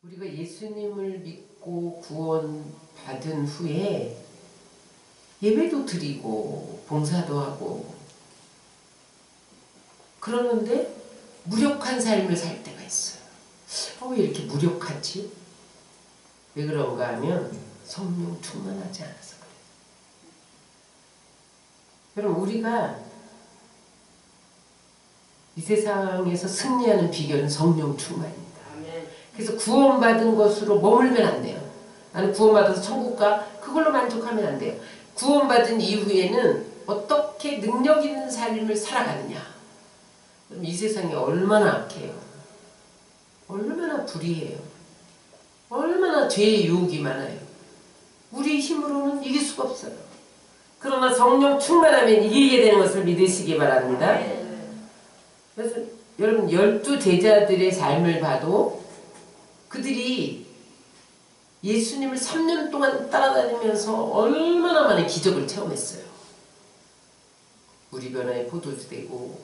우리가 예수님을 믿고 구원받은 후에 예배도 드리고 봉사도 하고 그러는데 무력한 삶을 살 때가 있어요. 왜 이렇게 무력하지? 왜 그런가 하면 성령 충만하지 않아서 그래요. 여러분, 우리가 이 세상에서 승리하는 비결은 성령 충만입니다. 그래서 구원받은 것으로 머물면 안 돼요. 나는 구원받아서 천국 가, 그걸로 만족하면 안 돼요. 구원받은 이후에는 어떻게 능력 있는 삶을 살아가느냐. 그럼 이 세상이 얼마나 악해요. 얼마나 불의해요. 얼마나 죄의 유혹이 많아요. 우리 힘으로는 이길 수가 없어요. 그러나 성령 충만하면 이기게 되는 것을 믿으시기 바랍니다. 그래서 여러분, 12 제자들의 삶을 봐도 그들이 예수님을 3년 동안 따라다니면서 얼마나 많은 기적을 체험했어요. 물이 변화에 포도주 되고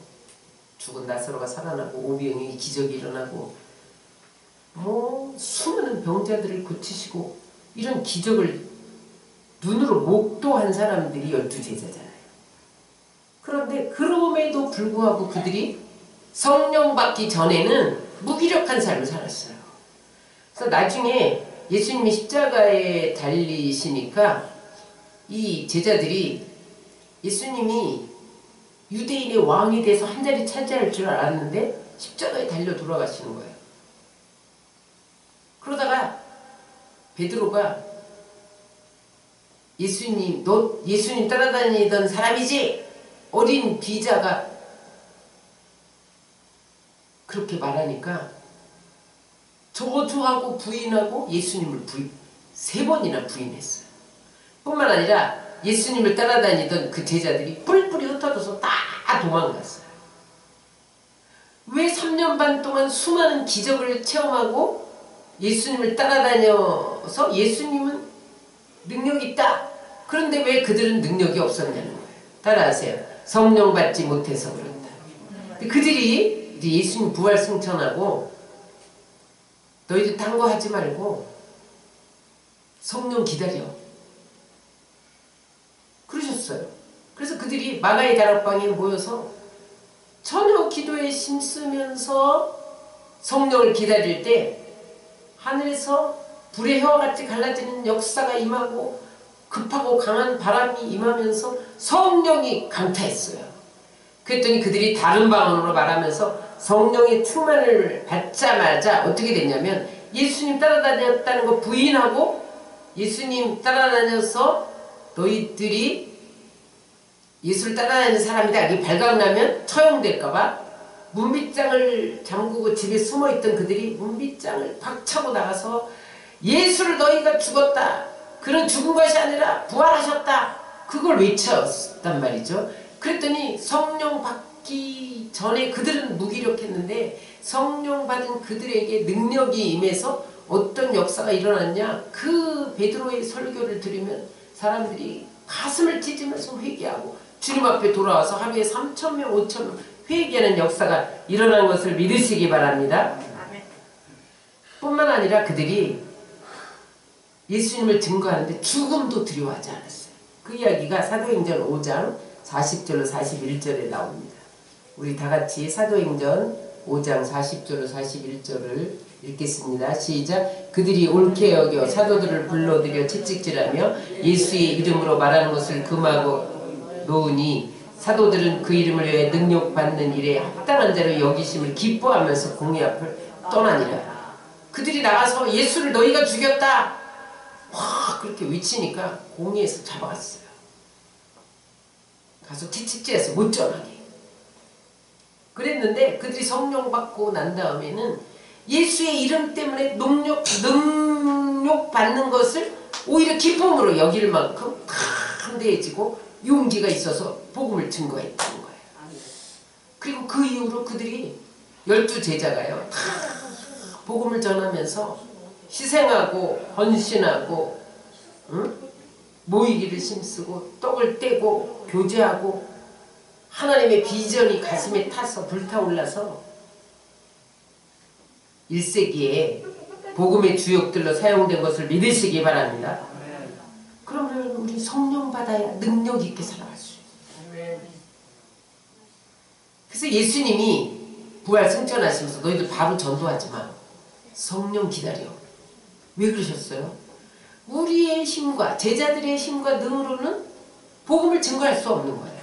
죽은 나사로가 살아나고 오병이의 기적이 일어나고 수많은 병자들을 고치시고 이런 기적을 눈으로 목도한 사람들이 12 제자잖아요. 그런데 그럼에도 불구하고 그들이 성령 받기 전에는 무기력한 삶을 살았어요. 그래서 나중에 예수님이 십자가에 달리시니까 이 제자들이 예수님이 유대인의 왕이 돼서 한 자리 차지할 줄 알았는데 십자가에 달려 돌아가시는 거예요. 그러다가 베드로가 예수님, 너 예수님 따라다니던 사람이지? 어린 비자가 그렇게 말하니까 저주하고 부인하고 예수님을 3번이나 부인했어요. 뿐만 아니라 예수님을 따라다니던 그 제자들이 뿔뿔이 흩어져서 다 도망갔어요. 왜 3년 반 동안 수많은 기적을 체험하고 예수님을 따라다녀서 예수님은 능력이 있다. 그런데 왜 그들은 능력이 없었냐는 거예요. 따라하세요. 성령 받지 못해서 그런다. 그들이 이제 예수님 부활 승천하고 너희들 딴 거 하지 말고 성령 기다려. 그러셨어요. 그래서 그들이 마가의 다락방에 모여서 전혀 기도에 힘쓰면서 성령을 기다릴 때 하늘에서 불의 혀와 같이 갈라지는 역사가 임하고 급하고 강한 바람이 임하면서 성령이 강타했어요. 그랬더니 그들이 다른 방언으로 말하면서 성령의 충만을 받자마자 어떻게 됐냐면 예수님 따라다녔다는 거 부인하고 예수님 따라다녀서 너희들이 예수를 따라다니는 사람이다 이게 발각나면 처형될까봐 문빗장을 잠그고 집에 숨어있던 그들이 문빗장을 박차고 나가서 예수를 너희가 죽었다. 그런 죽은 것이 아니라 부활하셨다. 그걸 외쳤단 말이죠. 그랬더니 성령 받기 전에 그들은 무기력했는데 성령 받은 그들에게 능력이 임해서 어떤 역사가 일어났냐. 그 베드로의 설교를 들으면 사람들이 가슴을 찢으면서 회개하고 주님 앞에 돌아와서 하루에 3,000명, 5,000명 회개하는 역사가 일어난 것을 믿으시기 바랍니다. 뿐만 아니라 그들이 예수님을 증거하는데 죽음도 두려워하지 않았어요. 그 이야기가 사도행전 5장 40절로 41절에 나옵니다. 우리 다같이 사도행전 5장 40절로 41절을 읽겠습니다. 시작. 그들이 옳게 여겨 사도들을 불러들여 채찍질하며 예수의 이름으로 말하는 것을 금하고 놓으니 사도들은 그 이름을 위해 능력받는 일에 합당한 자로 여기심을 기뻐하면서 공회 앞을 떠나니라. 그들이 나가서 예수를 너희가 죽였다 그렇게 외치니까 공회에서 잡아갔어요. 가서 채찍질해서 못 전하게. 그랬는데 그들이 성령 받고 난 다음에는 예수의 이름 때문에 능력 받는 것을 오히려 기쁨으로 여길 만큼 담대해지고 용기가 있어서 복음을 증거했다는 거예요. 그리고 그 이후로 그들이 12 제자가요 다 복음을 전하면서 희생하고 헌신하고 모이기를 힘쓰고 떡을 떼고 교제하고 하나님의 비전이 가슴에 타서 불타올라서 1세기에 복음의 주역들로 사용된 것을 믿으시기 바랍니다. 그러면 우리 성령 받아야 능력 있게 살아갈 수 있어요. 그래서 예수님이 부활 승천하시면서 너희들 바로 전도하지 마. 성령 기다려. 왜 그러셨어요? 우리의 힘과 제자들의 힘과 능으로는 복음을 증거할 수 없는 거예요.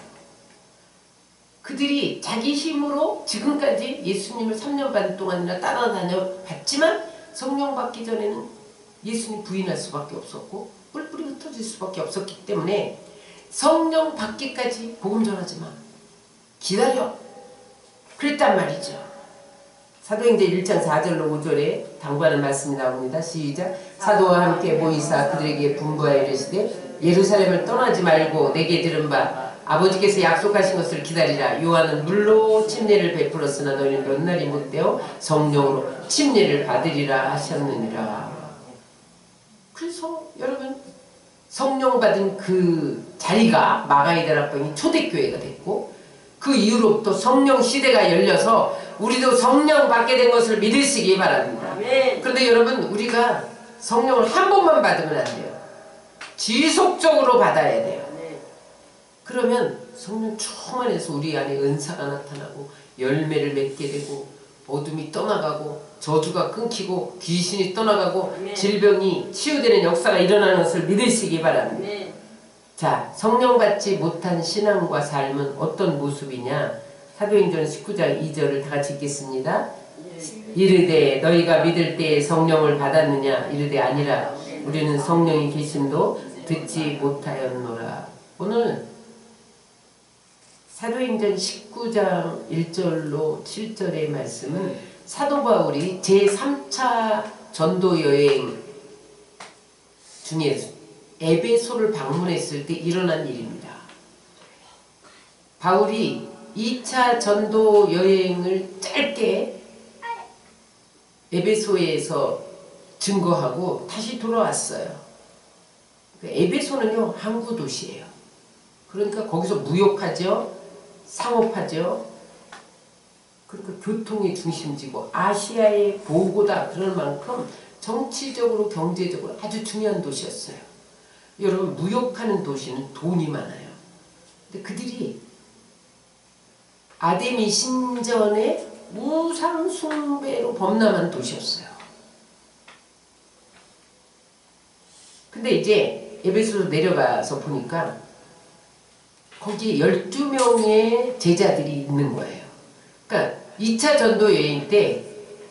그들이 자기 힘으로 지금까지 예수님을 3년 반 동안이나 따라다녀 봤지만 성령 받기 전에는 예수님 부인할 수밖에 없었고 뿔뿔이 흩어질 수밖에 없었기 때문에 성령 받기까지 복음 전하지 마. 기다려. 그랬단 말이죠. 사도행전 1장 4절로 5절에 당부하는 말씀이 나옵니다. 시작. 사도와 함께 모이사 그들에게 분부하여 이르시되 예루살렘을 떠나지 말고 내게 들은 바 아버지께서 약속하신 것을 기다리라. 요한은 물로 침례를 베풀었으나 너희는 몇 날이 못되어 성령으로 침례를 받으리라 하셨느니라. 그래서 여러분 성령 받은 그 자리가 마가이다락방이 초대교회가 됐고 그 이후로부터 성령 시대가 열려서 우리도 성령 받게 된 것을 믿으시기 바랍니다. 그런데 여러분 우리가 성령을 한 번만 받으면 안 돼요. 지속적으로 받아야 돼요. 그러면 성령 충만해서 우리 안에 은사가 나타나고 열매를 맺게 되고 어둠이 떠나가고 저주가 끊기고 귀신이 떠나가고 질병이 치유되는 역사가 일어나는 것을 믿으시기 바랍니다. 자, 성령 받지 못한 신앙과 삶은 어떤 모습이냐? 사도행전 19장 2절을 다 같이 읽겠습니다. 이르되 너희가 믿을 때에 성령을 받았느냐? 이르되 아니라 우리는 성령이 계심도 듣지 못하였노라. 오늘 사도행전 19장 1절로 7절의 말씀은 사도 바울이 제3차 전도 여행 중에 에베소를 방문했을 때 일어난 일입니다. 바울이 2차 전도 여행을 짧게 에베소에서 증거하고 다시 돌아왔어요. 에베소는요 항구 도시예요. 그러니까 거기서 무역하죠. 상업하죠. 그러니까 교통의 중심지고 아시아의 보고다 그럴 만큼 정치적으로 경제적으로 아주 중요한 도시였어요. 여러분 무역하는 도시는 돈이 많아요. 근데 그들이 아데미 신전의 우상 숭배로 범람한 도시였어요. 근데 이제 에베소로 내려가서 보니까 거기에 12명의 제자들이 있는 거예요. 그러니까 2차 전도 여행 때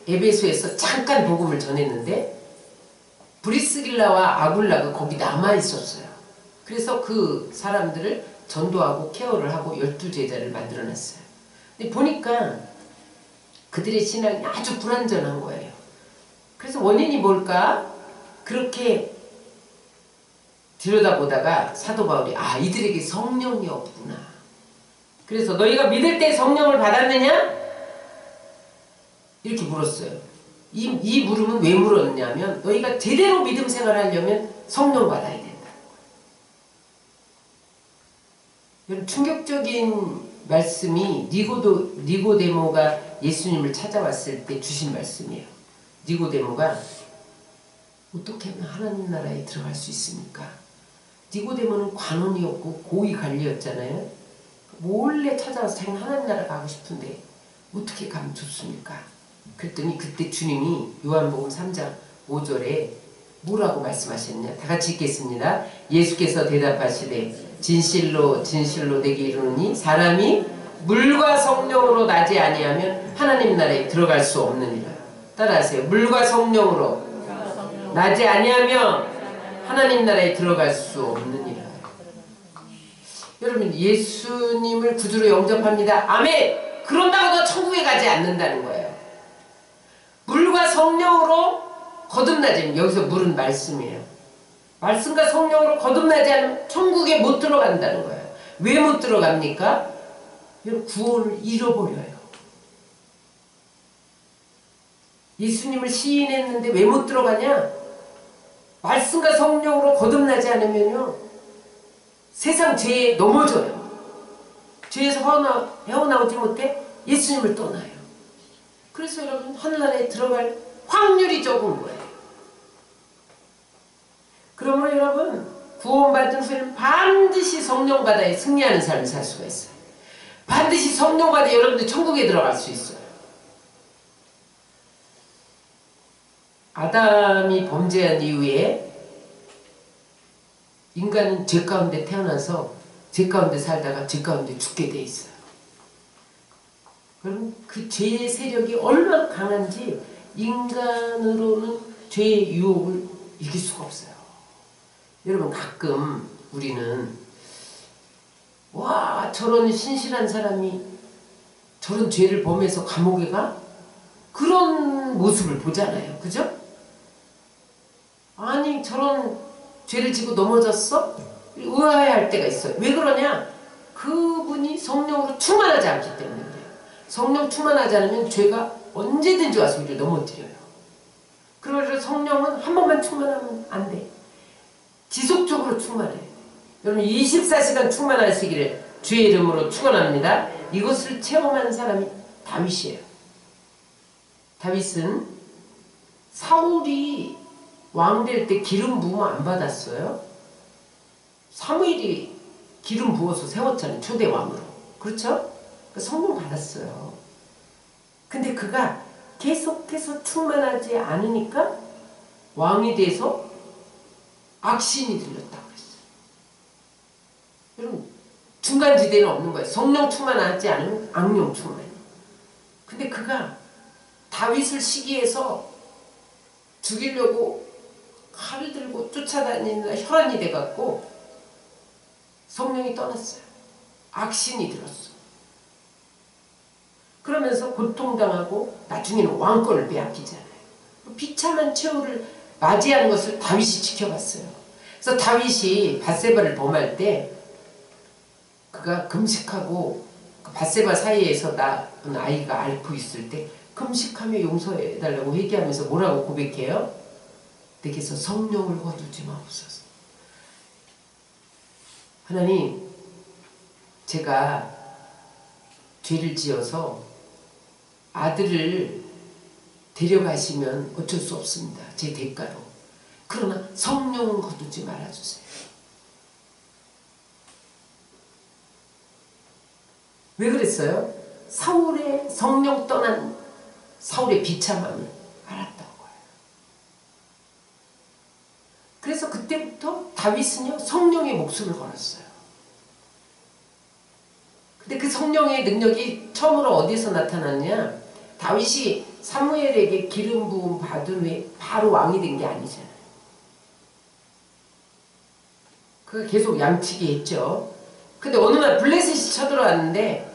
에베소에서 잠깐 복음을 전했는데 브리스길라와 아굴라가 거기 남아 있었어요. 그래서 그 사람들을 전도하고 케어를 하고 12제자를 만들어냈어요. 근데 보니까 그들의 신앙이 아주 불완전한 거예요. 그래서 원인이 뭘까? 그렇게 들여다보다가 사도 바울이 이들에게 성령이 없구나. 그래서 너희가 믿을 때 성령을 받았느냐? 이렇게 물었어요. 이 물음은 왜 물었냐면 너희가 제대로 믿음 생활을 하려면 성령 받아야 된다. 여러분 충격적인 말씀이 니고데모가 예수님을 찾아왔을 때 주신 말씀이에요. 니고데모가 어떻게 하면 하나님 나라에 들어갈 수 있습니까? 니고데모는 관원이었고 고위 관리였잖아요. 몰래 찾아와서 자기는 하나님 나라 가고 싶은데 어떻게 가면 좋습니까? 그랬더니 그때 주님이 요한복음 3장 5절에 뭐라고 말씀하셨냐? 다 같이 읽겠습니다. 예수께서 대답하시되 진실로 진실로 내게 이르노니 사람이 물과 성령으로 나지 아니하면 하나님 나라에 들어갈 수 없느니라. 따라하세요. 물과 성령으로 나지 아니하면 하나님 나라에 들어갈 수 없느니라. 여러분 예수님을 구주로 영접합니다. 아멘! 그런다고 천국에 가지 않는다는 거예요. 물과 성령으로 거듭나지. 여기서 물은 말씀이에요. 말씀과 성령으로 거듭나지 않으면 천국에 못 들어간다는 거예요. 왜 못 들어갑니까? 여러분 구원을 잃어버려요. 예수님을 시인했는데 왜 못 들어가냐? 말씀과 성령으로 거듭나지 않으면요 세상 죄에 넘어져요. 죄에서 헤어나오지 못해 예수님을 떠나요. 그래서 여러분 하늘나라에 들어갈 확률이 적은 거예요. 그러므로 여러분, 구원받은 후에는 반드시 성령 바다에 승리하는 삶을 살 수가 있어요. 반드시 성령 바다에 여러분들 천국에 들어갈 수 있어요. 아담이 범죄한 이후에 인간은 죄 가운데 태어나서 죄 가운데 살다가 죄 가운데 죽게 돼 있어요. 그럼 그 죄의 세력이 얼마나 강한지 인간으로는 죄의 유혹을 이길 수가 없어요. 여러분, 가끔 우리는 와, 저런 신실한 사람이 저런 죄를 범해서 감옥에 가? 그런 모습을 보잖아요. 그죠? 아니, 저런 죄를 지고 넘어졌어? 의아해할 때가 있어요. 왜 그러냐? 그분이 성령으로 충만하지 않기 때문에 그래요. 성령 충만하지 않으면 죄가 언제든지 와서 우리를 넘어뜨려요. 그래서 성령은 한 번만 충만하면 안 돼. 지속적으로 충만해야 돼. 여러분, 24시간 충만하시기를 주의 이름으로 축원합니다. 이것을 체험한 사람이 다윗이에요. 다윗은 사울이 왕 될 때 기름 부음 안 받았어요. 사무엘이 기름 부어서 세웠잖아요. 초대 왕으로. 그렇죠? 성령 받았어요. 근데 그가 계속해서 충만하지 않으니까 왕이 돼서 악신이 들렸다고 했어요. 여러분, 중간지대는 없는 거예요. 성령 충만하지 않으면 악령 충만해요. 근데 그가 다윗을 시기해서 죽이려고 칼을 들고 쫓아다니는 혈안이 돼갖고 성령이 떠났어요. 악신이 들었어. 그러면서 고통당하고 나중에는 왕권을 빼앗기잖아요. 비참한 최후를 맞이하는 것을 다윗이 지켜봤어요. 그래서 다윗이 밧세바를 범할 때 그가 금식하고 밧세바 사이에서 낳은 아이가 앓고 있을 때 금식하며 용서해달라고 회개하면서 뭐라고 고백해요? 내게서 성령을 거두지 마옵소서. 하나님, 제가 죄를 지어서 아들을 데려가시면 어쩔 수 없습니다. 제 대가로. 그러나 성령은 거두지 말아주세요. 왜 그랬어요? 사울의 성령 떠난 사울의 비참함을 알았던 거예요. 그래서 그때부터 다윗은요, 성령의 목숨을 걸었어요. 근데 그 성령의 능력이 처음으로 어디서 나타났냐? 다윗이 사무엘에게 기름 부음 받은 후에 바로 왕이 된 게 아니잖아요. 그가 계속 양치기 했죠. 근데 어느 날 블레셋이 쳐들어왔는데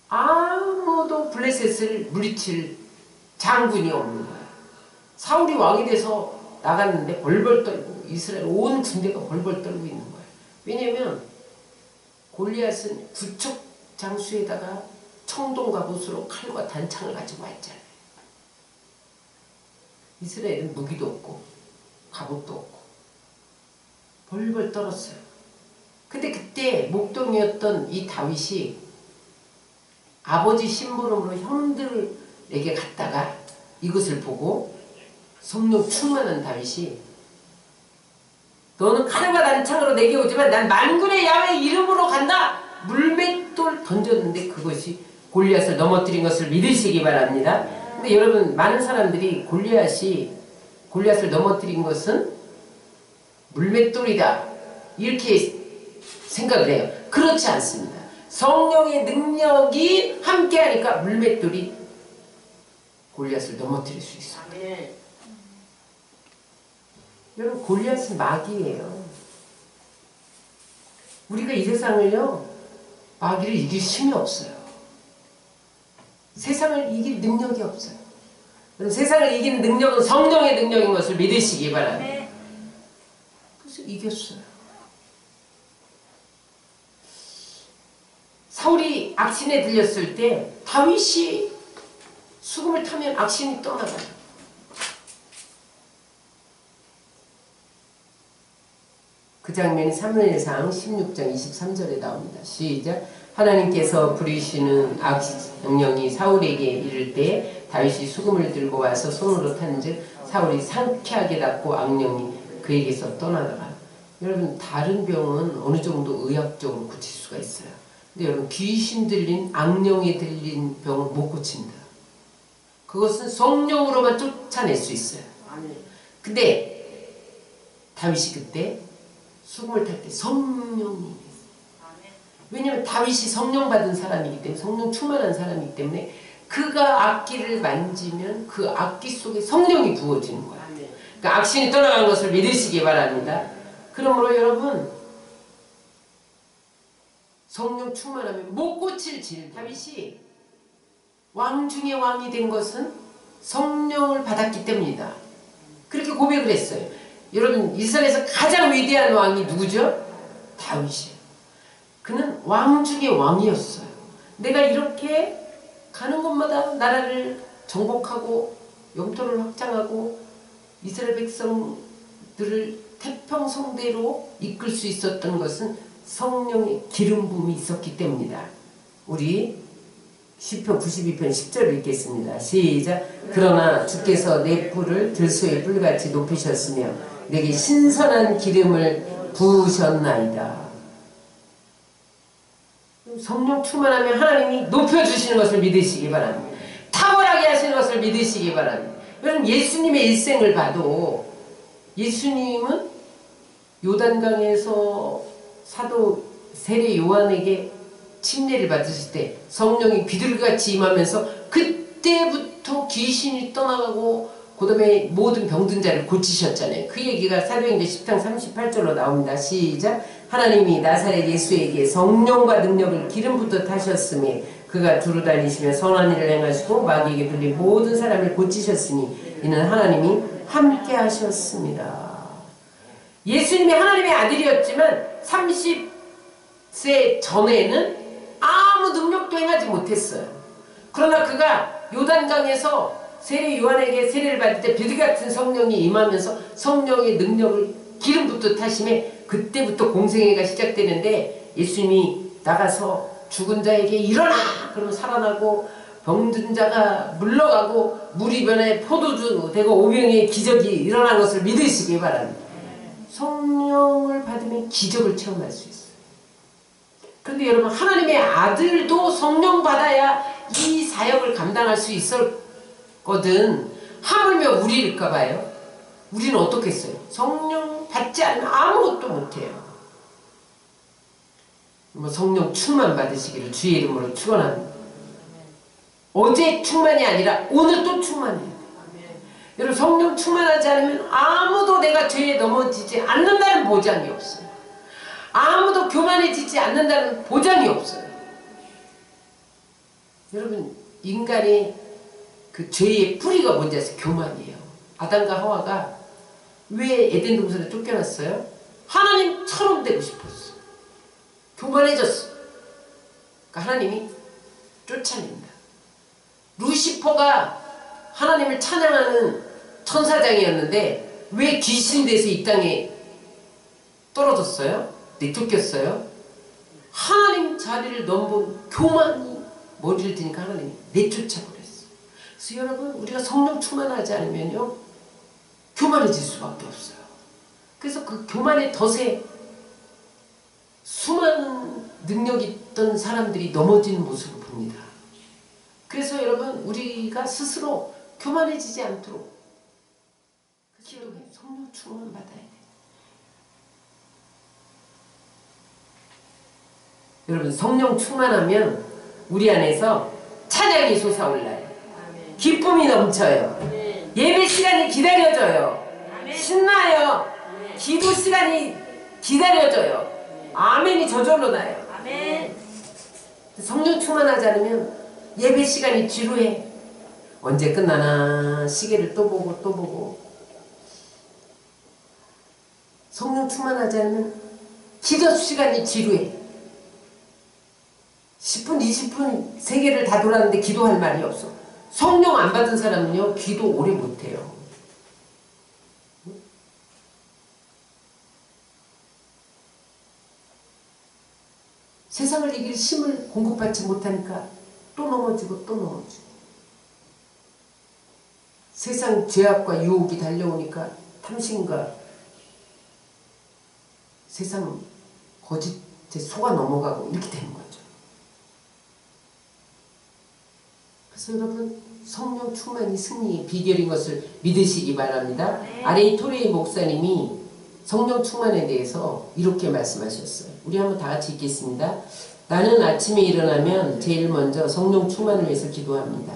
아무도 블레셋을 물리칠 장군이 없는 거예요. 사울이 왕이 돼서 나갔는데 벌벌 떨고 이스라엘 온 군대가 벌벌 떨고 있는 거예요. 왜냐면 골리앗은 구척 장수에다가 청동과 봇으로 칼과 단창을 가지고 왔잖아요. 이스라엘은 무기도 없고 갑옷도 없고 벌벌 떨었어요. 근데 그때 목동이었던 이 다윗이 아버지 심부름으로 형들에게 갔다가 이것을 보고 성령 충만한 다윗이 너는 칼과 단창으로 내게 오지만 난 만군의 야훼 이름으로 간다. 물맷돌 던졌는데 그것이 골리앗을 넘어뜨린 것을 믿으시기 바랍니다. 근데 여러분, 많은 사람들이 골리앗을 넘어뜨린 것은 물맷돌이다 이렇게 생각을 해요. 그렇지 않습니다. 성령의 능력이 함께하니까 물맷돌이 골리앗을 넘어뜨릴 수 있어요. 여러분, 골리앗은 마귀예요. 우리가 이 세상을요, 마귀를 이길 힘이 없어요. 세상을 이길 능력이 없어요. 세상을 이기는 능력은 성령의 능력인 것을 믿으시기 바랍니다. 그래서 이겼어요. 사울이 악신에 들렸을 때 다윗이 수금을 타면 악신이 떠나가요. 그 장면이 사무엘상 16장 23절에 나옵니다. 시작. 하나님께서 부리시는 악령이 사울에게 이를 때 다윗이 수금을 들고 와서 손으로 탄즉 사울이 상쾌하게 낫고 악령이 그에게서 떠나다가. 여러분 다른 병은 어느 정도 의학적으로 고칠 수가 있어요. 근데 여러분 귀신 들린 악령이 들린 병은 못 고친다. 그것은 성령으로만 쫓아낼 수 있어요. 근데 다윗이 그때 수금을 탈 때 성령이, 왜냐하면 다윗이 성령 받은 사람이기 때문에, 성령 충만한 사람이기 때문에 그가 악기를 만지면 그 악기 속에 성령이 부어지는 거야. 그러니까 악신이 떠나간 것을 믿으시기 바랍니다. 그러므로 여러분 성령 충만하면 못 고칠 질. 다윗이 왕 중에 왕이 된 것은 성령을 받았기 때문이다. 그렇게 고백을 했어요. 여러분 이스라엘에서 가장 위대한 왕이 누구죠? 다윗이에요. 그는 왕 중에 왕이었어요. 내가 이렇게 가는 곳마다 나라를 정복하고 영토를 확장하고 이스라엘 백성들을 태평성대로 이끌 수 있었던 것은 성령의 기름 부음이 있었기 때문이다. 우리 시편 92편 10절을 읽겠습니다. 시작. 그러나 주께서 내 뿔을 들소의 뿔같이 높이셨으며 내게 신선한 기름을 부으셨나이다. 성령 충만하면 하나님이 높여주시는 것을 믿으시기 바랍니다. 탁월하게 하시는 것을 믿으시기 바랍니다. 여러분 예수님의 일생을 봐도 예수님은 요단강에서 사도 세례 요한에게 침례를 받으실 때 성령이 비둘기같이 임하면서 그때부터 귀신이 떠나가고 그 다음에 모든 병든 자를 고치셨잖아요. 그 얘기가 사도행전 10장 38절로 나옵니다. 시작. 하나님이 나사렛 예수에게 성령과 능력을 기름 붓듯 하셨으며 그가 두루 다니시며 선한 일을 행하시고 마귀에게 들린 모든 사람을 고치셨으니 이는 하나님이 함께 하셨습니다. 예수님이 하나님의 아들이었지만 30세 전에는 아무 능력도 행하지 못했어요. 그러나 그가 요단강에서 세례 요한에게 세례를 받을 때 비둘기 같은 성령이 임하면서 성령의 능력을 기름 붓듯 하심에 그때부터 공생애가 시작되는데 예수님이 나가서 죽은 자에게 일어나! 그러면 살아나고 병든 자가 물러가고 물이 변해 포도주 되고 오병의 기적이 일어난 것을 믿으시기 바랍니다. 성령을 받으면 기적을 체험할 수 있어요. 그런데 여러분 하나님의 아들도 성령 받아야 이 사역을 감당할 수 있었거든. 하물며 우리일까 봐요. 우리는 어떻겠어요? 성령 받지 않으면 아무것도 못해요. 성령 충만 받으시기를 주의 이름으로 축원합니다. 어제 충만이 아니라 오늘 또 충만해야 돼요. 여러분 성령 충만하지 않으면 아무도 내가 죄에 넘어지지 않는다는 보장이 없어요. 아무도 교만해지지 않는다는 보장이 없어요. 여러분 인간의 그 죄의 뿌리가 뭔지 아세요? 교만이에요. 아담과 하와가 왜 에덴 동산에 쫓겨났어요? 하나님처럼 되고 싶었어. 교만해졌어. 그러니까 하나님이 쫓아낸다. 루시퍼가 하나님을 찬양하는 천사장이었는데 왜 귀신 돼서 이 땅에 떨어졌어요? 내쫓겼어요? 하나님 자리를 넘본 교만이 머리를 드니까 하나님이 내쫓아버렸어. 그래서 여러분 우리가 성령 충만하지 않으면요 교만해질 수밖에 없어요. 그래서 그 교만의 덫에 수많은 능력이 있던 사람들이 넘어지는 모습을 봅니다. 그래서 여러분 우리가 스스로 교만해지지 않도록 기도해 성령 충만 받아야 돼. 여러분 성령 충만하면 우리 안에서 찬양이 솟아올라요. 기쁨이 넘쳐요. 예배 시간이 기다려져요. 신나요. 기도 시간이 기다려져요. 아멘이 저절로 나요. 성령 충만하지 않으면 예배 시간이 지루해. 언제 끝나나 시계를 또 보고 또 보고. 성령 충만하지 않으면 기도 시간이 지루해. 10분 20분 세계를 다 돌았는데 기도할 말이 없어. 성령 안 받은 사람은요 기도 오래 못해요. 세상을 이길 힘을 공급받지 못하니까 또 넘어지고 또 넘어지고, 세상 죄악과 유혹이 달려오니까 탐심과 세상 거짓에 속아 넘어가고 이렇게 되는 거죠. 그래서 여러분, 성령 충만이 승리의 비결인 것을 믿으시기 바랍니다. 네. 아레이 토레이 목사님이 성령 충만에 대해서 이렇게 말씀하셨어요. 우리 한번 다 같이 읽겠습니다. 나는 아침에 일어나면 제일 먼저 성령 충만을 위해서 기도합니다.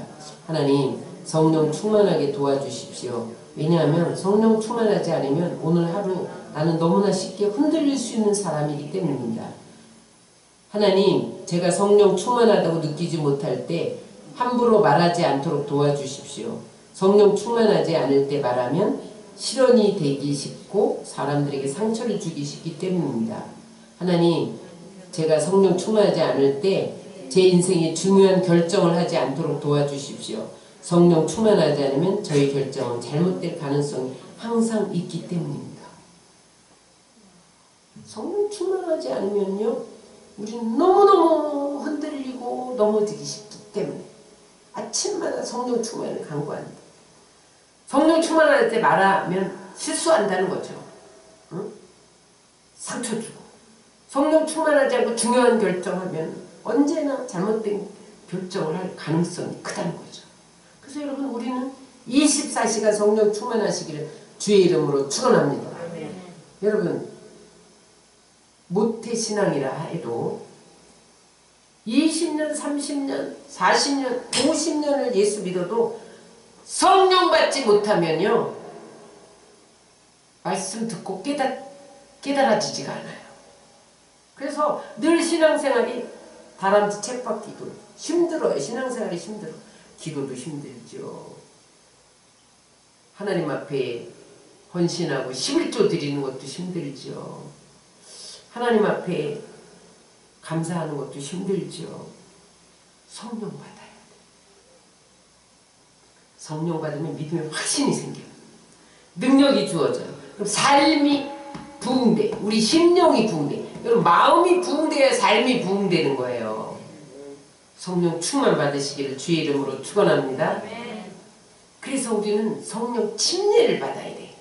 하나님, 성령 충만하게 도와주십시오. 왜냐하면 성령 충만하지 않으면 오늘 하루 나는 너무나 쉽게 흔들릴 수 있는 사람이기 때문입니다. 하나님, 제가 성령 충만하다고 느끼지 못할 때 함부로 말하지 않도록 도와주십시오. 성령 충만하지 않을 때 말하면 실언이 되기 쉽고 사람들에게 상처를 주기 쉽기 때문입니다. 하나님, 제가 성령 충만하지 않을 때 제 인생에 중요한 결정을 하지 않도록 도와주십시오. 성령 충만하지 않으면 저희 결정은 잘못될 가능성이 항상 있기 때문입니다. 성령 충만하지 않으면요, 우리는 너무너무 흔들리고 넘어지기 쉽기 때문에 아침마다 성령 충만을 강구합니다. 성령 충만할 때 말하면 실수한다는 거죠. 응? 상처 주고. 성령 충만하지 않고 중요한 결정하면 언제나 잘못된 결정을 할 가능성이 크다는 거죠. 그래서 여러분, 우리는 24시간 성령 충만하시기를 주의 이름으로 축원합니다. 여러분, 모태신앙이라 해도 20년, 30년, 40년, 50년을 예수 믿어도 성령 받지 못하면요, 말씀 듣고 깨달아지지가 않아요. 그래서 늘 신앙생활이 다람쥐 쳇바퀴도 힘들어요. 신앙생활이 힘들어. 기도도 힘들죠. 하나님 앞에 헌신하고 11조 드리는 것도 힘들죠. 하나님 앞에 감사하는 것도 힘들죠. 성령 받아야 돼. 성령 받으면 믿음의 확신이 생겨요. 능력이 주어져요. 그럼 삶이 부흥돼. 우리 심령이 부흥돼. 여러분, 마음이 부흥돼야 삶이 부흥되는 거예요. 성령 충만 받으시기를 주의 이름으로 축원합니다. 그래서 우리는 성령 침례를 받아야 돼.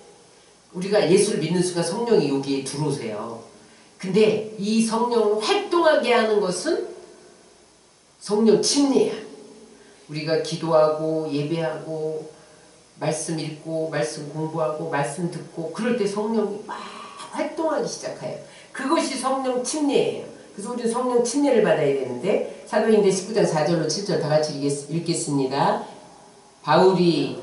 우리가 예수를 믿는 순간 성령이 여기에 들어오세요. 근데 이 성령을 활동하게 하는 것은 성령 침례야. 우리가 기도하고 예배하고 말씀 읽고 말씀 공부하고 말씀 듣고 그럴 때 성령이 막 활동하기 시작해요. 그것이 성령 침례예요. 그래서 우리는 성령 침례를 받아야 되는데, 사도행전 19장 4절로 7절 다 같이 읽겠습니다. 바울이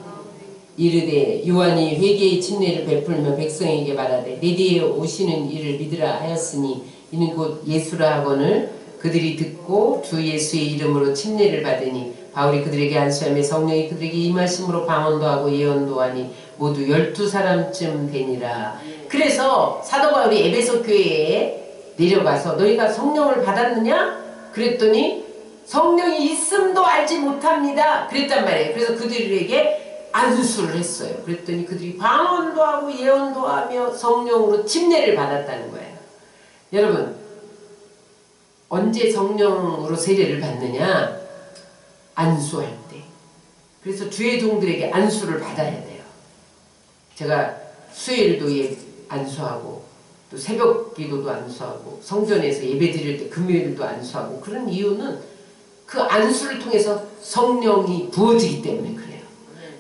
이르되 요한이 회개의 침례를 베풀며 백성에게 말하되 내 뒤에 오시는 이를 믿으라 하였으니 이는 곧 예수라 하거늘 그들이 듣고 주 예수의 이름으로 침례를 받으니 바울이 그들에게 안수하며 성령이 그들에게 임하심으로 방언도 하고 예언도 하니 모두 12사람쯤 되니라. 그래서 사도 바울이 에베소 교회에 내려가서 너희가 성령을 받았느냐? 그랬더니 성령이 있음도 알지 못합니다. 그랬단 말이에요. 그래서 그들에게 안수를 했어요. 그랬더니 그들이 방언도 하고 예언도 하며 성령으로 침례를 받았다는 거예요. 여러분, 언제 성령으로 세례를 받느냐? 안수할 때. 그래서 주의 종들에게 안수를 받아야 돼요. 제가 수요일도 안수하고 또 새벽 기도도 안수하고 성전에서 예배 드릴 때 금요일도 안수하고, 그런 이유는 그 안수를 통해서 성령이 부어지기 때문에 그래요.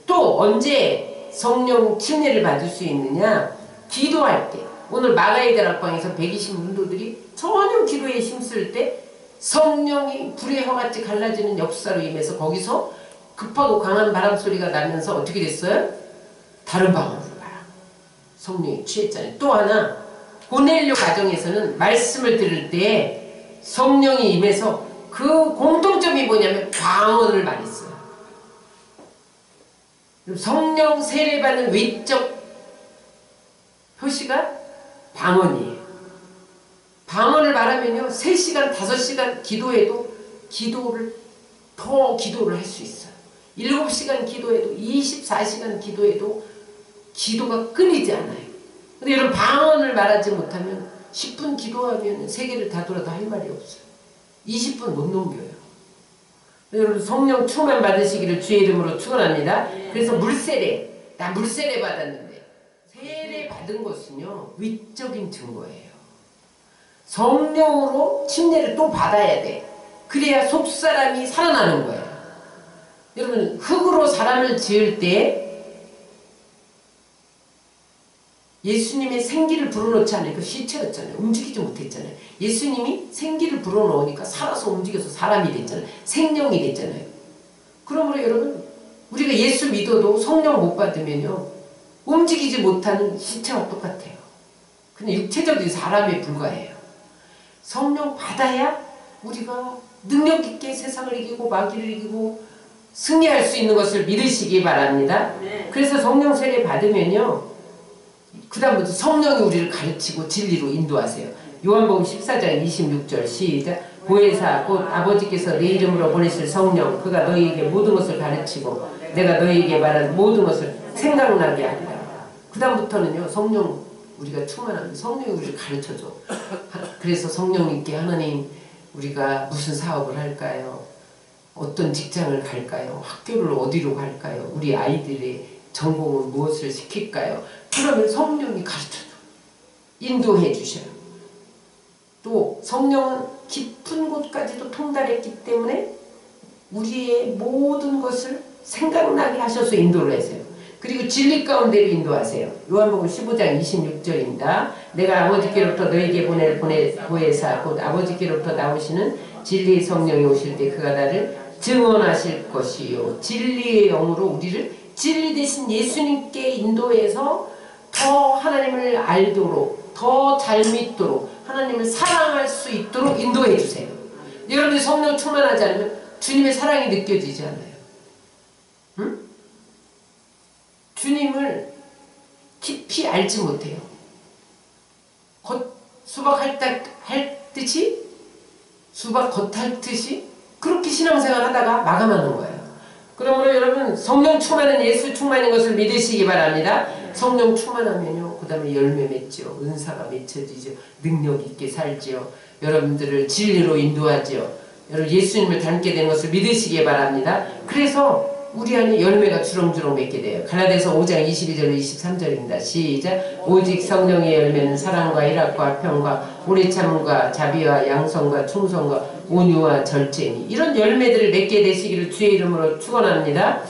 또 언제 성령 침례를 받을 수 있느냐? 기도할 때. 오늘 마가의 다락방에서 120 문도들이 전혀 기도에 힘쓸 때 성령이 불의 혀같이 갈라지는 역사로 임해서 거기서 급하고 강한 바람 소리가 나면서 어떻게 됐어요? 다른 방언으로 말하고 성령이 취했잖아요. 또 하나, 고넬료 가정에서는 말씀을 들을 때 성령이 임해서 그 공통점이 뭐냐면 방언을 말했어요. 성령 세례받는 외적 표시가 방언이에요. 방언을 말하면요, 3시간, 5시간 기도해도 기도를 할 수 있어요. 7시간 기도해도, 24시간 기도해도 기도가 끊이지 않아요. 근데 여러분, 방언을 말하지 못하면 10분 기도하면 세계를 다 돌아도 할 말이 없어요. 20분 못 넘겨요. 여러분 성령 충만 받으시기를 주의 이름으로 축원합니다. 그래서 물세례, 나 물세례 받았는데 세례 받은 것은요 위적인 증거예요. 성령으로 침례를 또 받아야 돼. 그래야 속사람이 살아나는 거예요. 여러분 흙으로 사람을 지을 때 예수님의 생기를 불어넣지 않으니까 시체였잖아요. 움직이지 못했잖아요. 예수님이 생기를 불어넣으니까 살아서 움직여서 사람이 됐잖아요. 생명이 됐잖아요. 그러므로 여러분 우리가 예수 믿어도 성령 못 받으면요 움직이지 못하는 시체와 똑같아요. 그냥 육체적인 사람에 불과해요. 성령 받아야 우리가 능력 있게 세상을 이기고 마귀를 이기고 승리할 수 있는 것을 믿으시기 바랍니다. 그래서 성령 세례 받으면요 그 다음부터 성령이 우리를 가르치고 진리로 인도하세요. 요한복음 14장 26절 시작. 보혜사 곧 아버지께서 내 이름으로 보내실 성령 그가 너희에게 모든 것을 가르치고 내가 너희에게 말한 모든 것을 생각나게 하리라. 그 다음부터는요 성령 우리가 충만합니다. 성령이 우리를 가르쳐줘. 그래서 성령님께 하나님 우리가 무슨 사업을 할까요? 어떤 직장을 갈까요? 학교를 어디로 갈까요? 우리 아이들의 전공은 무엇을 시킬까요? 그러면 성령이 가르쳐줘. 인도해 주셔요. 또 성령은 깊은 곳까지도 통달했기 때문에 우리의 모든 것을 생각나게 하셔서 인도를 하세요. 그리고 진리 가운데로 인도하세요. 요한복음 15장 26절입니다. 내가 아버지께로부터 너희에게 보혜사 곧 아버지께로부터 나오시는 진리의 성령이 오실 때 그가 나를 증언하실 것이요. 진리의 영으로 우리를 진리 대신 예수님께 인도해서 더 하나님을 알도록 더 잘 믿도록 하나님을 사랑할 수 있도록 인도해 주세요. 여러분이 성령 충만하지 않으면 주님의 사랑이 느껴지지 않아요. 응? 주님을 깊이 알지 못해요. 수박 핥듯이 수박 겉핥듯이 그렇게 신앙생활 하다가 마감하는 거예요. 그러므로 여러분 성령 충만은 예수 충만인 것을 믿으시기 바랍니다. 성령 충만하면요 그 다음에 열매 맺죠. 은사가 맺혀지죠. 능력 있게 살지요. 여러분들을 진리로 인도하지요. 여러분 예수님을 닮게 된 것을 믿으시기 바랍니다. 그래서 우리 안에 열매가 주렁주렁 맺게 돼요. 갈라디아서 5장 22절 23절입니다. 시작. 오직 성령의 열매는 사랑과 희락과 평과 오래 참음과 자비와 양성과 충성과 온유와 절제니 이런 열매들을 맺게 되시기를 주의 이름으로 축원합니다.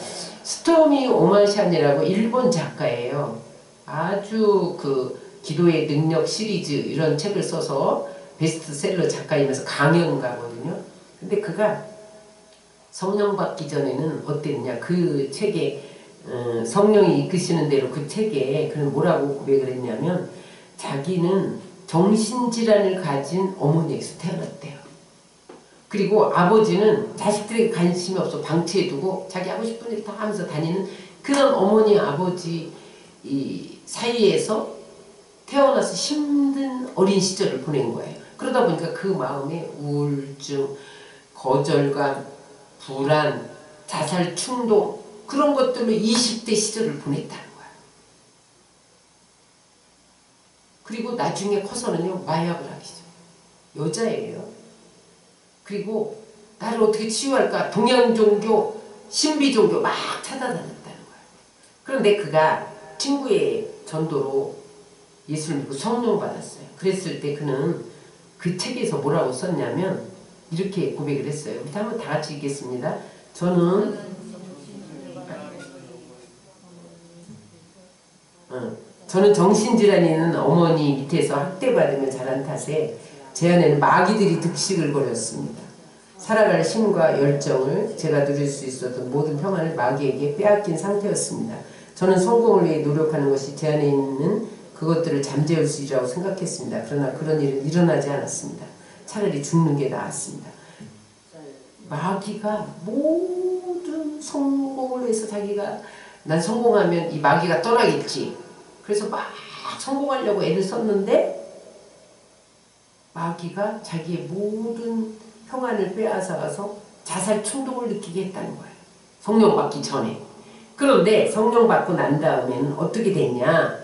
스토미 오마샨이라고 일본 작가예요. 아주 그 기도의 능력 시리즈 이런 책을 써서 베스트셀러 작가이면서 강연가거든요. 근데 그가 성령 받기 전에는 어땠냐 그 책에 성령이 이끄시는 대로 그 책에 그는 뭐라고 고백을 했냐면 자기는 정신질환을 가진 어머니에서 태어났대요. 그리고 아버지는 자식들에게 관심이 없어 방치해두고 자기 하고 싶은 일 다 하면서 다니는 그런 어머니 아버지 이 사이에서 태어나서 힘든 어린 시절을 보낸 거예요. 그러다 보니까 그 마음에 우울증, 거절감, 불안, 자살 충동 그런 것들로 20대 시절을 보냈다는 거야. 그리고 나중에 커서는요 마약을 하기 시작. 여자예요. 그리고 나를 어떻게 치유할까 동양 종교, 신비 종교 막 찾아다녔다는 거야. 그런데 그가 친구의 전도로 예수를 믿고 성령 받았어요. 그랬을 때 그는 그 책에서 뭐라고 썼냐면 이렇게 고백을 했어요. 우리 한번 다 같이 읽겠습니다. 저는 정신질환이 있는 어머니 밑에서 학대받으며 자란 탓에 제 안에는 마귀들이 득식을 벌였습니다. 살아갈 힘과 열정을 제가 누릴 수 있었던 모든 평안을 마귀에게 빼앗긴 상태였습니다. 저는 성공을 위해 노력하는 것이 제 안에 있는 그것들을 잠재울 수 있다고 생각했습니다. 그러나 그런 일은 일어나지 않았습니다. 차라리 죽는 게 나았습니다. 마귀가 모든 성공을 위해서 자기가 난 성공하면 이 마귀가 떠나겠지. 그래서 막 성공하려고 애를 썼는데 마귀가 자기의 모든 평안을 빼앗아가서 자살 충동을 느끼게 했다는 거예요. 성령 받기 전에. 그런데 성령 받고 난 다음에는 어떻게 됐냐.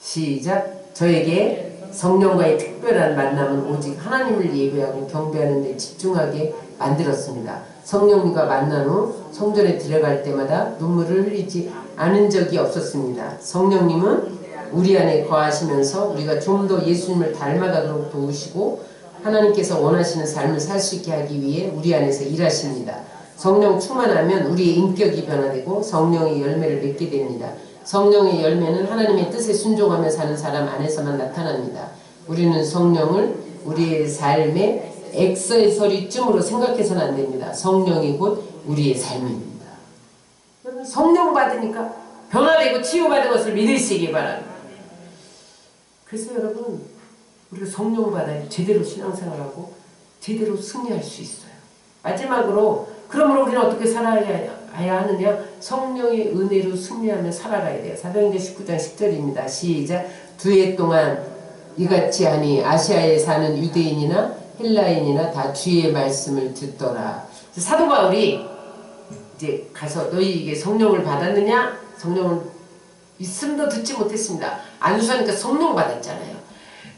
시작. 저에게 성령과의 특별한 만남은 오직 하나님을 예배하고 경배하는 데 집중하게 만들었습니다. 성령님과 만난 후 성전에 들어갈 때마다 눈물을 흘리지 않은 적이 없었습니다. 성령님은 우리 안에 거하시면서 우리가 좀 더 예수님을 닮아가도록 도우시고 하나님께서 원하시는 삶을 살 수 있게 하기 위해 우리 안에서 일하십니다. 성령 충만하면 우리의 인격이 변화되고 성령의 열매를 맺게 됩니다. 성령의 열매는 하나님의 뜻에 순종하며 사는 사람 안에서만 나타납니다. 우리는 성령을 우리의 삶의 액세서리쯤으로 생각해서는 안 됩니다. 성령이 곧 우리의 삶입니다. 여러분, 성령 받으니까 변화되고 치유받은 것을 믿으시기 바랍니다. 그래서 여러분, 우리가 성령 받아야 제대로 신앙생활하고 제대로 승리할 수 있어요. 마지막으로 그러므로 우리는 어떻게 살아야 하느냐? 성령의 은혜로 승리하며 살아가야 돼요. 사도행전 19장 10절입니다. 시작. 2해 동안 이같이 하니 아시아에 사는 유대인이나 헬라인이나 다 주의 말씀을 듣더라. 사도 바울이 이제 가서 너희에게 성령을 받았느냐? 성령을 있음도 듣지 못했습니다. 안수하니까 성령 받았잖아요.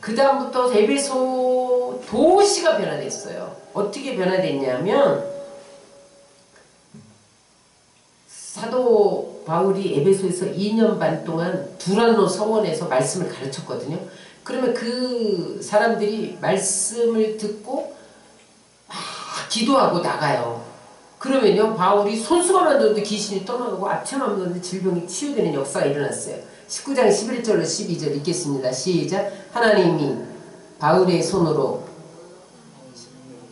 그 다음부터 에베소 도시가 변화됐어요. 어떻게 변화됐냐면 사도 바울이 에베소에서 2년 반 동안 두란노 서원에서 말씀을 가르쳤거든요. 그러면 그 사람들이 말씀을 듣고 막 기도하고 나가요. 그러면요, 바울이 손수건만 넣어도 귀신이 떠나가고 앞치마만 넣어도 질병이 치유되는 역사가 일어났어요. 19장 11절로 12절 읽겠습니다. 시작. 하나님이 바울의 손으로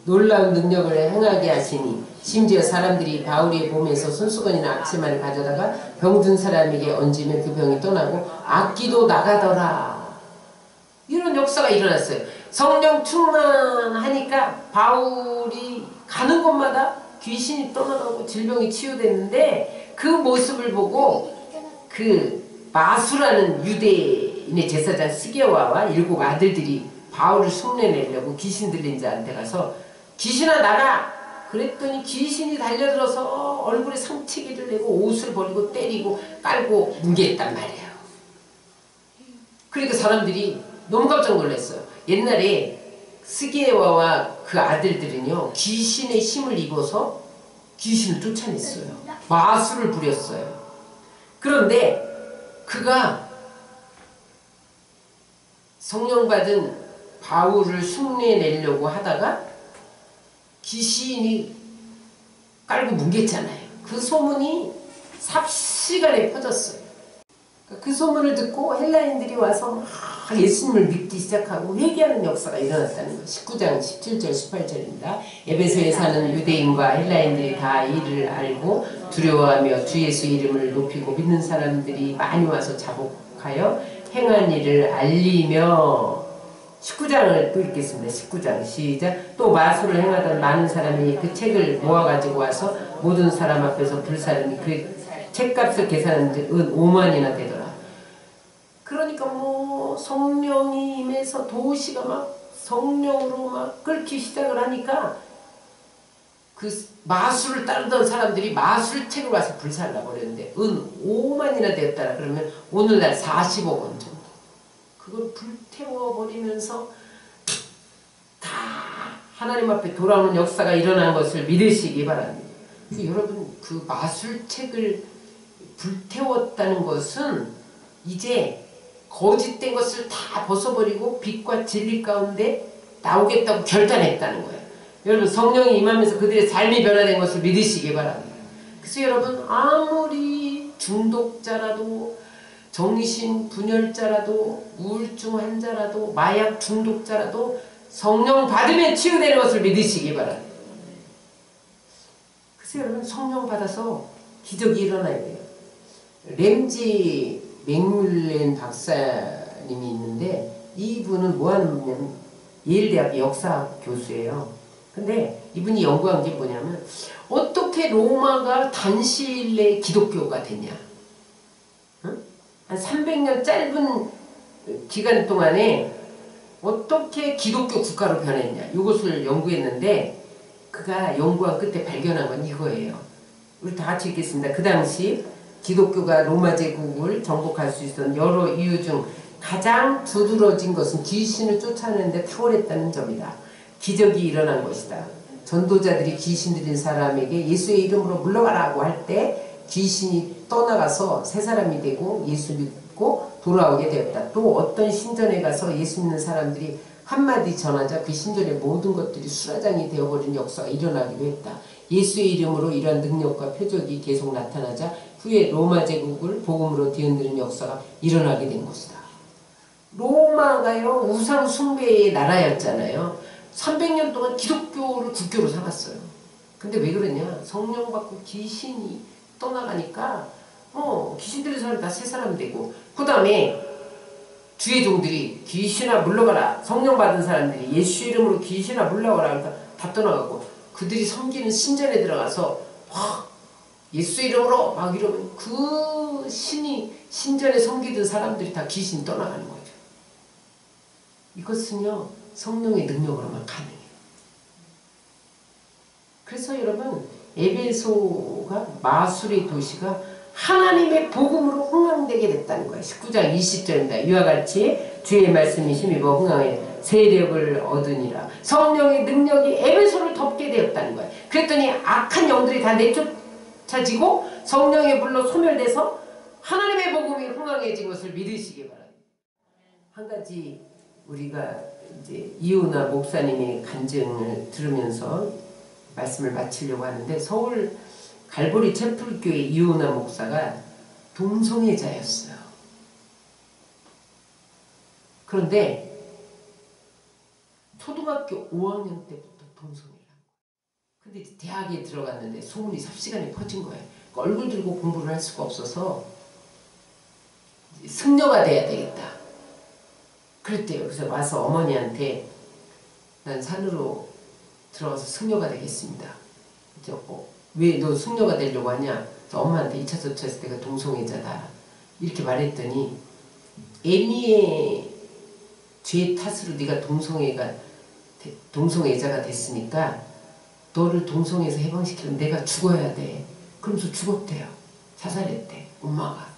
놀라운 능력을 행하게 하시니 심지어 사람들이 바울의 몸에서 손수건이나 앞치마를 가져다가 병든 사람에게 얹으면 그 병이 떠나고 악기도 나가더라. 이런 역사가 일어났어요. 성령 충만하니까 바울이 가는 곳마다 귀신이 떠나가고 질병이 치유됐는데 그 모습을 보고 그 마수라는 유대인의 제사장 스게와와 7 아들들이 바울을 흉내내려고 귀신 들린 자한테 가서 귀신아 나가! 그랬더니 귀신이 달려들어서 얼굴에 상체기를 내고 옷을 버리고 때리고 깔고 뭉개했단 말이에요. 그러니까 사람들이 너무 깜짝 놀랐어요. 옛날에 스게와와 그 아들들은요, 귀신의 힘을 입어서 귀신을 쫓아냈어요. 마술을 부렸어요. 그런데 그가 성령 받은 바울을 흉내내려고 하다가 귀신이 깔고 뭉갰잖아요. 그 소문이 삽시간에 퍼졌어요. 그 소문을 듣고 헬라인들이 와서 예수님을 믿기 시작하고 회개하는 역사가 일어났다는 것. 19장 17절 18절입니다. 에베소에 사는 유대인과 헬라인들이 다 이를 알고 두려워하며 주 예수 이름을 높이고 믿는 사람들이 많이 와서 자복하여 행한 일을 알리며 19장을 또 읽겠습니다. 19장 시작. 또 마술을 행하던 많은 사람이 그 책을 모아가지고 와서 모든 사람 앞에서 불사르니 그 책값을 계산하는데 은 5만이나 되더라. 그러니까 뭐 성령이 임해서 도시가 막 성령으로 막 끓기 시작을 하니까 그 마술을 따르던 사람들이 마술책을 와서 불살라 버렸는데 은 5만이나 되었다라. 그러면 오늘날 40억 원 정도. 그걸 불태워버리면서 다 하나님 앞에 돌아오는 역사가 일어난 것을 믿으시기 바랍니다. 여러분, 그 마술책을 불태웠다는 것은 이제 거짓된 것을 다 벗어버리고 빛과 진리 가운데 나오겠다고 결단했다는 거예요. 여러분, 성령이 임하면서 그들의 삶이 변화된 것을 믿으시기 바랍니다. 그래서 여러분, 아무리 중독자라도 정신분열자라도 우울증 환자라도 마약 중독자라도 성령 받으면 치유되는 것을 믿으시기 바랍니다. 그래서 여러분, 성령 받아서 기적이 일어나야 돼요. 램지 맥뮬렌 박사님이 있는데 이분은 뭐 하는 분이냐면 예일대학 역사학 교수예요. 근데 이분이 연구한 게 뭐냐면 어떻게 로마가 단시일 내에 기독교가 됐냐. 한 300년 짧은 기간 동안에 어떻게 기독교 국가로 변했냐. 이것을 연구했는데 그가 연구한 끝에 발견한 건 이거예요. 우리 다 같이 읽겠습니다. 그 당시 기독교가 로마 제국을 정복할 수 있었던 여러 이유 중 가장 두드러진 것은 귀신을 쫓아내는데 탁월했다는 점이다. 기적이 일어난 것이다. 전도자들이 귀신 들린 사람에게 예수의 이름으로 물러가라고 할 때 귀신이 떠나가서 새 사람이 되고 예수 믿고 돌아오게 되었다. 또 어떤 신전에 가서 예수 믿는 사람들이 한마디 전하자 그 신전의 모든 것들이 수라장이 되어버린 역사가 일어나기도 했다. 예수의 이름으로 이러한 능력과 표적이 계속 나타나자 후에 로마 제국을 복음으로 뒤흔드는 역사가 일어나게 된 것이다. 로마가요 우상 숭배의 나라였잖아요. 300년 동안 기독교를 국교로 삼았어요. 근데 왜 그러냐? 성령 받고 귀신이 떠나가니까 귀신 들린 사람 다 새 사람 되고, 그 다음에 주의 종들이 귀신아 물러가라, 성령 받은 사람들이 예수 이름으로 귀신아 물러가라 하니까 다 떠나가고, 그들이 섬기는 신전에 들어가서 막 예수 이름으로 막 이러면 그 신이 신전에 섬기던 사람들이 다 귀신 떠나가는 거죠. 이것은요 성령의 능력으로만 가능해요. 그래서 여러분 에베소가 마술의 도시가 하나님의 복음으로 흥왕되게 됐다는 거예요. 19장 20절입니다. 이와 같이 주의 말씀이 힘입어 흥왕해 세력을 얻으니라. 성령의 능력이 에베소를 덮게 되었다는 거예요. 그랬더니 악한 영들이 다 내쫓아지고 성령의 불로 소멸돼서 하나님의 복음이 흥왕해진 것을 믿으시기 바랍니다. 한 가지 우리가 이제 이호나 목사님의 간증을 들으면서 말씀을 마치려고 하는데, 서울 갈보리 채플교회 이호나 목사가 동성애자였어요. 그런데 초등학교 5학년 때부터 동성애를 한 거예요. 근데 이제 대학에 들어갔는데 소문이 삽시간에 퍼진 거예요. 그러니까 얼굴 들고 공부를 할 수가 없어서 승려가 돼야 되겠다 그랬대요. 그래서 와서 어머니한테 난 산으로 들어가서 승려가 되겠습니다. 왜 너 승려가 되려고 하냐? 그래서 엄마한테 2차 접촉했을 때가 동성애자다 이렇게 말했더니, 애미의 죄 탓으로 네가 동성애자가 됐으니까 너를 동성애에서 해방시키면 내가 죽어야 돼. 그러면서 죽었대요. 자살했대 엄마가.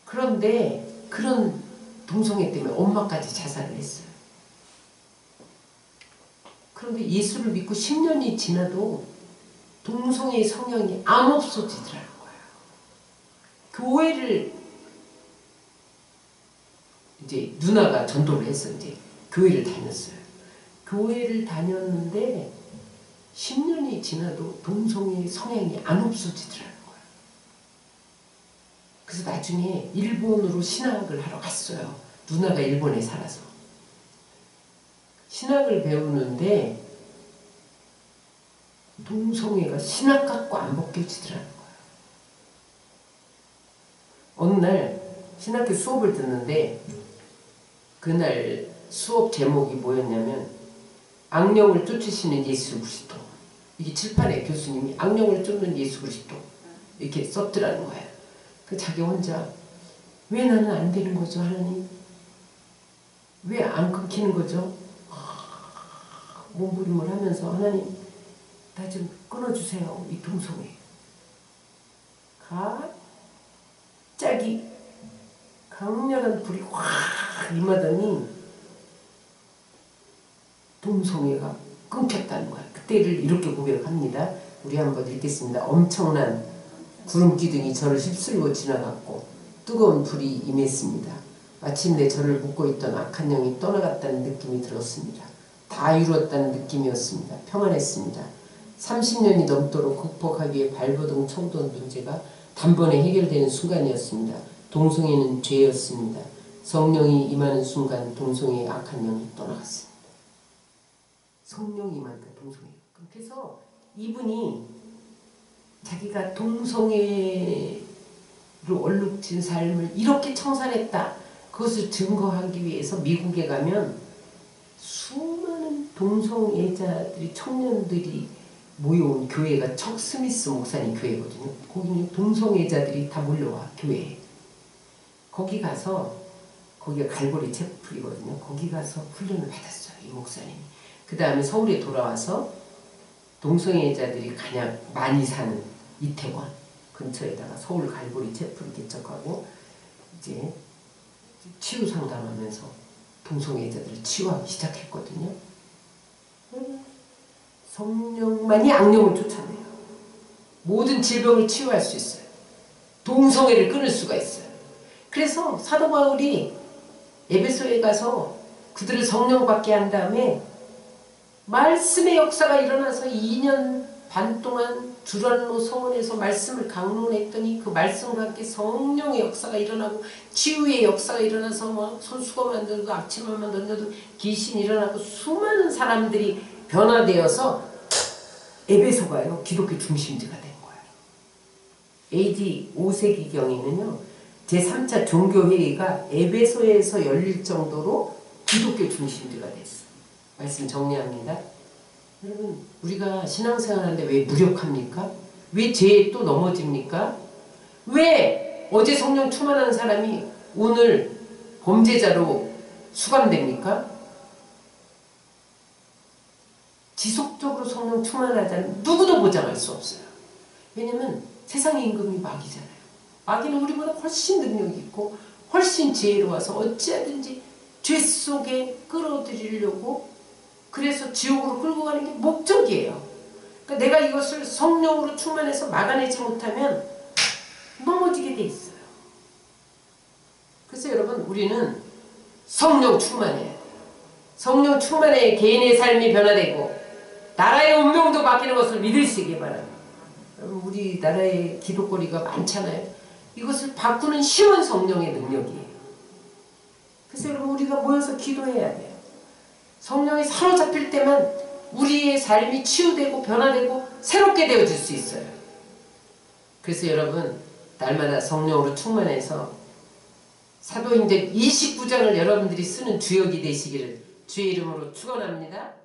그런데 그런 동성애 때문에 엄마까지 자살을 했어요. 그런데 예수를 믿고 10년이 지나도 동성애의 성향이 안 없어지더라는 거예요. 교회를 이제 누나가 전도를 해서 이제 교회를 다녔어요. 교회를 다녔는데 10년이 지나도 동성애의 성향이 안 없어지더라는 거예요. 그래서 나중에 일본으로 신학을 하러 갔어요. 누나가 일본에 살아서. 신학을 배우는데 동성애가 신학 갖고 안 벗겨지더라는 거예요. 어느 날 신학교 수업을 듣는데 그날 수업 제목이 뭐였냐면 악령을 쫓으시는 예수 그리스도. 이게 칠판에 교수님이 악령을 쫓는 예수 그리스도 이렇게 썼더라는 거예요. 그 자기 혼자 왜 나는 안 되는 거죠 하나님? 왜 안 끊기는 거죠? 몸부림을 하면서 하나님 나 좀 끊어주세요 이 동성애. 갑자기 강렬한 불이 확 임하더니 동성애가 끊겼다는 거야. 그때를 이렇게 고백합니다. 우리 한번 읽겠습니다. 엄청난 구름 기둥이 저를 휩쓸고 지나갔고 뜨거운 불이 임했습니다. 마침내 저를 묶고 있던 악한 영이 떠나갔다는 느낌이 들었습니다. 다 이루었다는 느낌이었습니다. 평안했습니다. 30년이 넘도록 극복하기 위해 발버둥 쳐오던 문제가 단번에 해결되는 순간이었습니다. 동성애는 죄였습니다. 성령이 임하는 순간 동성애의 악한 영이 떠나갔습니다. 성령이 임하니까 동성애가. 그래서 이분이 자기가 동성애로 얼룩진 삶을 이렇게 청산했다. 그것을 증거하기 위해서 미국에 가면 수많은 동성애자들이 청년들이 모여온 교회가 척 스미스 목사님 교회거든요. 거기는 동성애자들이 다 몰려와 교회에. 거기 가서 거기가 갈보리 채플이거든요. 거기 가서 훈련을 받았어요. 이 목사님이. 그 다음에 서울에 돌아와서 동성애자들이 많이 사는 이태원 근처에다가 서울 갈보리 채플을 개척하고 이제 치유 상담하면서 동성애자들을 치유하기 시작했거든요. 성령만이 악령을 쫓아내요. 모든 질병을 치유할 수 있어요. 동성애를 끊을 수가 있어요. 그래서 사도 바울이 에베소에 가서 그들을 성령 받게 한 다음에 말씀의 역사가 일어나서 2년 반 동안 두란노 성원에서 말씀을 강론했더니 그 말씀과 함께 성령의 역사가 일어나고 치유의 역사가 일어나서 막 손수건 만들고 앞치마 만들고 귀신이 일어나고 수많은 사람들이 변화되어서 에베소가요 기독교 중심지가 된 거예요. AD 5세기경에는요 제3차 종교회의가 에베소에서 열릴 정도로 기독교 중심지가 됐어요. 말씀 정리합니다. 여러분 우리가 신앙생활하는데 왜 무력합니까? 왜 죄에 또 넘어집니까? 왜 어제 성령 충만한 사람이 오늘 범죄자로 수감됩니까? 지속적으로 성령 충만하자는 누구도 보장할 수 없어요. 왜냐면 세상의 임금이 마귀잖아요. 마귀는 우리보다 훨씬 능력이 있고 훨씬 지혜로워서 어찌하든지 죄 속에 끌어들이려고 그래서 지옥으로 끌고 가는 게 목적이에요. 그러니까 내가 이것을 성령으로 충만해서 막아내지 못하면 넘어지게 돼 있어요. 그래서 여러분 우리는 성령 충만해야 돼요. 성령 충만해 개인의 삶이 변화되고 나라의 운명도 바뀌는 것을 믿으시기 바랍니다. 여러분 우리나라에 기독거리가 많잖아요. 이것을 바꾸는 쉬운 성령의 능력이에요. 그래서 여러분 우리가 모여서 기도해야 돼요. 성령이 사로잡힐 때만 우리의 삶이 치유되고 변화되고 새롭게 되어질 수 있어요. 그래서 여러분 날마다 성령으로 충만해서 사도행전 29장을 여러분들이 쓰는 주역이 되시기를 주의 이름으로 축원합니다.